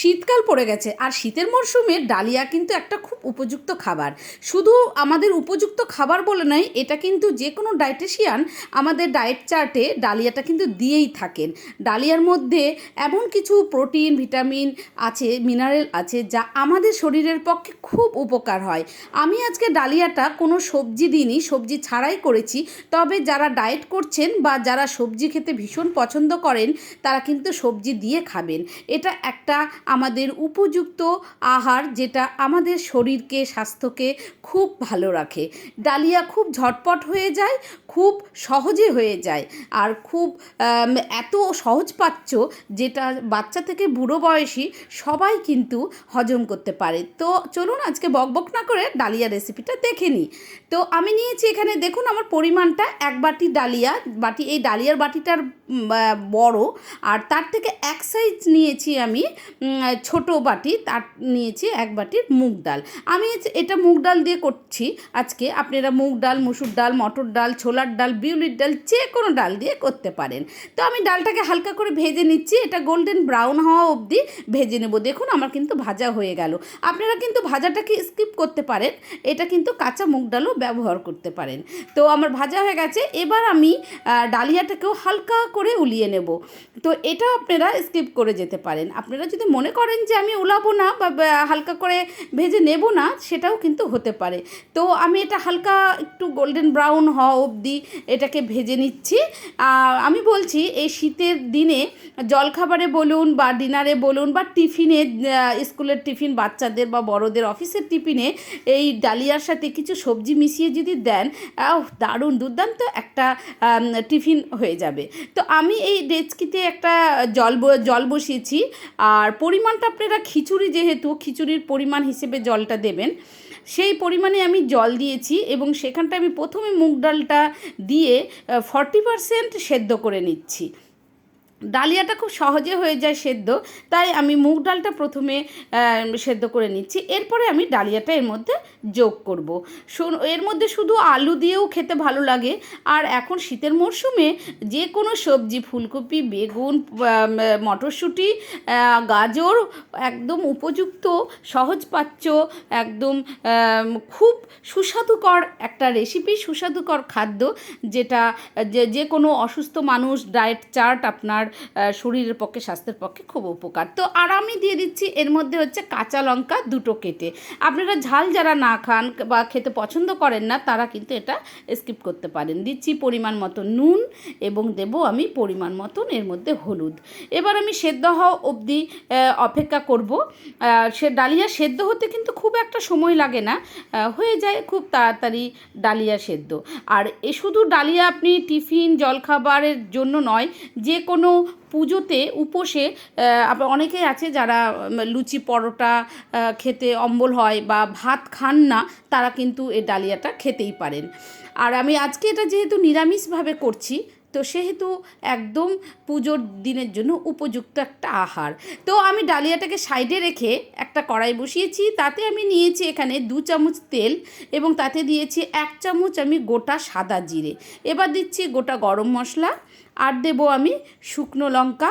শীতকাল পড়ে গেছে আর শীতের মরশুমে ডালিয়া কিন্তু একটা খুব উপযুক্ত খাবার। শুধু আমাদের উপযুক্ত খাবার বলে নয়, এটা কিন্তু যে কোনো ডায়েটিশিয়ান আমাদের ডায়েট চার্টে ডালিয়াটা কিন্তু দিয়েই থাকেন। ডালিয়ার মধ্যে এমন কিছু প্রোটিন, ভিটামিন আছে, মিনারেল আছে যা আমাদের শরীরের পক্ষে খুব উপকার হয়। আমি আজকে ডালিয়াটা কোনো সবজি দিইনি, সবজি ছাড়াই করেছি। তবে যারা ডায়েট করছেন বা যারা সবজি খেতে ভীষণ পছন্দ করেন তারা কিন্তু সবজি দিয়ে খাবেন। এটা একটা আমাদের উপযুক্ত আহার, যেটা আমাদের শরীরকে, স্বাস্থ্যকে খুব ভালো রাখে। ডালিয়া খুব ঝটপট হয়ে যায়, খুব সহজে হয়ে যায়, আর খুব এত সহজপাচ্য যেটা বাচ্চা থেকে বুড়ো বয়সী সবাই কিন্তু হজম করতে পারে। তো চলুন আজকে বকবক না করে ডালিয়া রেসিপিটা দেখে নিই। তো আমি নিয়েছি এখানে, দেখুন আমার পরিমাণটা 1 বাটি ডালিয়া বাটি। এই ডালিয়ার বাটিটার বড়, আর তার থেকে এক সাইজ নিয়েছি আমি ছোট বাটি, তার নিয়েছি 1 বাটির মুগ ডাল। আমি এটা মুগ ডাল দিয়ে করছি আজকে। আপনারা মুগ ডাল, মুসুর ডাল, মটর ডাল, ছোলার ডাল, বিউলির ডাল, যে কোনো ডাল দিয়ে করতে পারেন। তো আমি ডালটাকে হালকা করে ভেজে নিচ্ছি, এটা গোল্ডেন ব্রাউন হওয়া অবধি ভেজে নেব। দেখুন আমার কিন্তু ভাজা হয়ে গেল। আপনারা কিন্তু ভাজাটাকে স্কিপ করতে পারেন, এটা কিন্তু কাঁচা মুগ ডালও ব্যবহার করতে পারেন। তো আমার ভাজা হয়ে গেছে, এবার আমি ডালিয়াটাকেও হালকা করে উলিয়ে নেব। তো এটাও আপনারা স্কিপ করে যেতে পারেন। আপনারা যদি মনে করেন যে আমি উলাবো না বা হালকা করে ভেজে নেব না, সেটাও কিন্তু হতে পারে। তো আমি এটা হালকা একটু গোল্ডেন ব্রাউন হওয়া অবধি এটাকে ভেজে নিচ্ছি। আমি বলছি এই শীতের দিনে জলখাবারে বলুন বা ডিনারে বলুন বা টিফিনে, স্কুলের টিফিন বাচ্চাদের বা বড়দের অফিসের টিফিনে এই ডালিয়ার সাথে কিছু সবজি মিশিয়ে যদি দেন, দারুণ দুর্দান্ত একটা টিফিন হয়ে যাবে। তো আমি এই ডেচকিতে একটা জল বসিয়েছি, আর পরিমাণটা আপনারা খিচুড়ি, যেহেতু খিচুড়ির পরিমাণ হিসেবে জলটা দেবেন, সেই পরিমাণে আমি জল দিয়েছি। এবং সেখানটা আমি প্রথমে মুগ ডালটা দিয়ে 40% সেদ্ধ করে নিচ্ছি। ডালিয়াটা খুব সহজে হয়ে যায় সেদ্ধ, তাই আমি মুগ ডালটা প্রথমে সেদ্ধ করে নিচ্ছি। এরপরে আমি ডালিয়াটা এর মধ্যে যোগ করব। এর মধ্যে শুধু আলু দিয়েও খেতে ভালো লাগে। আর এখন শীতের মরশুমে যে কোনো সবজি, ফুলকপি, বেগুন, মটরশুঁটি, গাজর, একদম উপযুক্ত, সহজপাচ্য, একদম খুব সুস্বাদুকর একটা রেসিপি, সুস্বাদুকর খাদ্য, যেটা যে কোনো অসুস্থ মানুষ, ডায়েট চার্ট আপনার শরীরের পক্ষে, স্বাস্থ্যের পক্ষে খুব উপকার। তো আর আমি দিয়ে দিচ্ছি এর মধ্যে হচ্ছে কাঁচা লঙ্কা 2টো কেটে। আপনারা ঝাল যারা না খান বা খেতে পছন্দ করেন না, তারা কিন্তু এটা স্কিপ করতে পারেন। দিচ্ছি পরিমাণ মতো নুন এবং দেব আমি পরিমাণ মতন এর মধ্যে হলুদ। এবার আমি সেদ্ধ হওয়া অবধি অপেক্ষা করব। সে ডালিয়া সেদ্ধ হতে কিন্তু খুব একটা সময় লাগে না, হয়ে যায় খুব তাড়াতাড়ি ডালিয়া সেদ্ধ। আর শুধু ডালিয়া আপনি টিফিন জলখাবারের জন্য নয়, যে কোনো পুজোতে, উপোসে, অনেকেই আছে যারা লুচি পরোটা খেতে অম্বল হয় বা ভাত খান না, তারা কিন্তু এই ডালিয়াটা খেতেই পারেন। আর আমি আজকে এটা যেহেতু নিরামিষভাবে করছি, তো সেহেতু একদম পুজোর দিনের জন্য উপযুক্ত একটা আহার। তো আমি ডালিয়াটাকে সাইডে রেখে একটা কড়াই বসিয়েছি, তাতে আমি নিয়েছি এখানে 2 চামচ তেল এবং তাতে দিয়েছি 1 চামচ আমি গোটা সাদা জিরে। এবার দিচ্ছি গোটা গরম মশলা, আর দেবো আমি শুকনো লঙ্কা,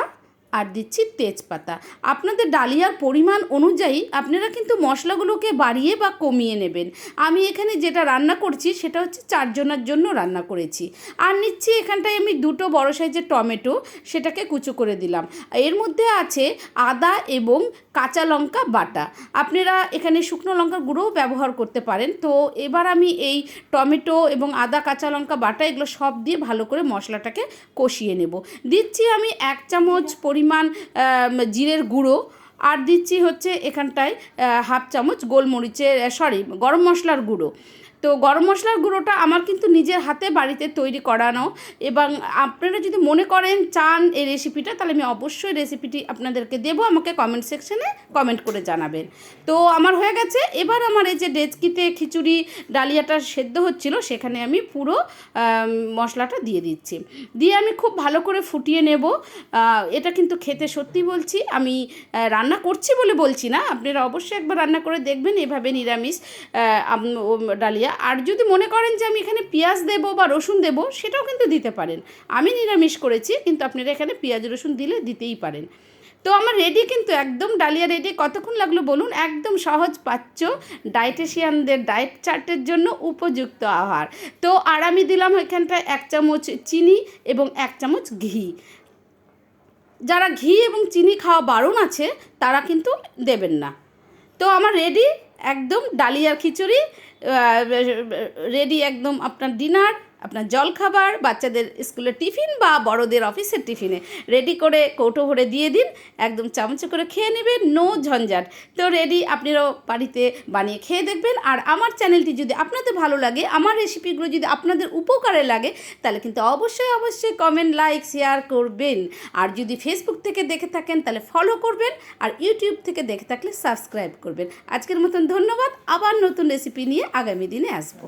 আর দিচ্ছি তেজপাতা। আপনাদের ডালিয়ার পরিমাণ অনুযায়ী আপনারা কিন্তু মশলাগুলোকে বাড়িয়ে বা কমিয়ে নেবেন। আমি এখানে যেটা রান্না করছি সেটা হচ্ছে 4 জনের জন্য রান্না করেছি। আর নিচ্ছি এখানটায় আমি 2টো বড় সাইজের টমেটো, সেটাকে কুচো করে দিলাম। এর মধ্যে আছে আদা এবং কাঁচা লঙ্কা বাটা। আপনারা এখানে শুকনো লঙ্কার গুঁড়োও ব্যবহার করতে পারেন। তো এবার আমি এই টমেটো এবং আদা, কাঁচা লঙ্কা বাটা, এগুলো সব দিয়ে ভালো করে মশলাটাকে কষিয়ে নেব। দিচ্ছি আমি 1 চামচ পরিমাণ জিরের গুঁড়ো, আর দিচ্ছি হচ্ছে এখানটায় 1/2 চামচ গরম মশলার গুঁড়ো। তো গরম মশলার গুঁড়োটা আমার কিন্তু নিজের হাতে বাড়িতে তৈরি করানো। এবং আপনারা যদি মনে করেন চান এই রেসিপিটা, তাহলে আমি অবশ্যই রেসিপিটি আপনাদেরকে দেবো, আমাকে কমেন্ট সেকশনে কমেন্ট করে জানাবেন। তো আমার হয়ে গেছে। এবার আমার এই যে ডেচকিতে খিচুড়ি ডালিয়াটা সেদ্ধ হচ্ছিল, সেখানে আমি পুরো মশলাটা দিয়ে দিচ্ছি। দিয়ে আমি খুব ভালো করে ফুটিয়ে নেব। এটা কিন্তু খেতে, সত্যি বলছি, আমি রান্না করছি বলে বলছি না, আপনারা অবশ্যই একবার রান্না করে দেখবেন এভাবে নিরামিষ ডালিয়া। আর যদি মনে করেন যে আমি এখানে পেঁয়াজ দেবো বা রসুন দেবো, সেটাও কিন্তু দিতে পারেন। আমি নিরামিষ করেছি, কিন্তু আপনারা এখানে পেঁয়াজ রসুন দিলে দিতেই পারেন। তো আমার রেডি, কিন্তু একদম ডালিয়া রেডি। কতক্ষণ লাগলো বলুন? একদম সহজ পাচ্য, ডায়েটেশিয়ানদের ডায়েট চার্টের জন্য উপযুক্ত আহার। তো আর আমি দিলাম ওইখানটায় 1 চামচ চিনি এবং 1 চামচ ঘি। যারা ঘি এবং চিনি খাওয়া বারণ আছে তারা কিন্তু দেবেন না। তো আমার রেডি একদম ডালিয়ার খিচুড়ি, রেডি একদম আপনার ডিনার, আপনার জলখাবার, বাচ্চাদের স্কুলের টিফিন বা বড়দের অফিসের টিফিনে রেডি করে কৌটো ভরে দিয়ে দিন, একদম চামচে করে খেয়ে নেবেন, নো ঝঞ্ঝাট। তো রেডি, আপনারাও বাড়িতে বানিয়ে খেয়ে দেখবেন। আর আমার চ্যানেলটি যদি আপনাদের ভালো লাগে, আমার রেসিপিগুলো যদি আপনাদের উপকারে লাগে, তাহলে কিন্তু অবশ্যই অবশ্যই কমেন্ট, লাইক, শেয়ার করবেন। আর যদি ফেসবুক থেকে দেখে থাকেন তাহলে ফলো করবেন, আর ইউটিউব থেকে দেখে থাকলে সাবস্ক্রাইব করবেন। আজকের মতন ধন্যবাদ। আবার নতুন রেসিপি নিয়ে আগামী দিনে আসবো।